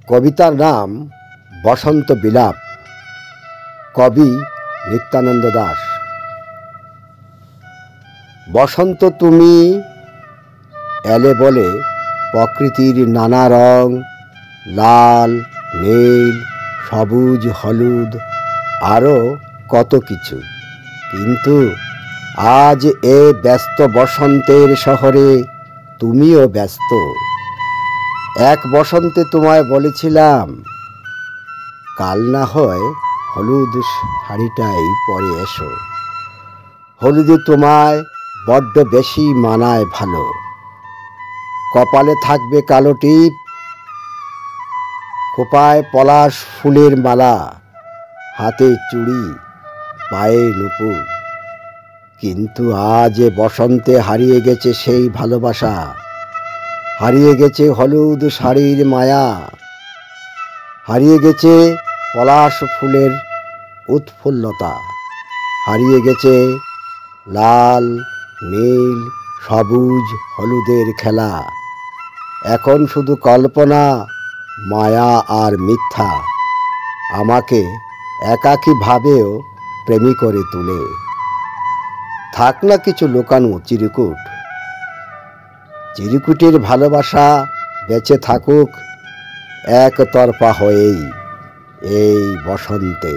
কবিতার নাম বসন্ত বিলাপ। কবি নিত্যানন্দ দাশ। বসন্ত তুমি এলে বলে প্রকৃতির নানা রং, লাল, নীল, সবুজ, হলুদ, আরও কত কিছু। কিন্তু আজ এ ব্যস্ত বসন্তের শহরে তুমিও ব্যস্ত। এক বসন্তে তোমায় বলেছিলাম, কাল না হয় হলুদ শাড়িটাই পরে এসো। হলুদে তোমায় বড্ড বেশি মানায় ভালো। কপালে থাকবে কালো টিপ, খোপায় পলাশ ফুলের মালা, হাতে চুড়ি, পায়ে নুপুর। কিন্তু আজ এ বসন্তে হারিয়ে গেছে সেই ভালোবাসা, হারিয়ে গেছে হলুদ শাড়ির মায়া, হারিয়ে গেছে পলাশ ফুলের উৎফুল্লতা, হারিয়ে গেছে লাল, নীল, সবুজ, হলুদের খেলা। এখন শুধু কল্পনা, মায়া আর মিথ্যা আমাকে একাকী ভাবেও প্রেমী করে তোলে। থাক না কিছু লুকানো চিরকুট, চিরকুটের ভালোবাসা বেঁচে থাকুক একতরফা হয়েই এই বসন্তে।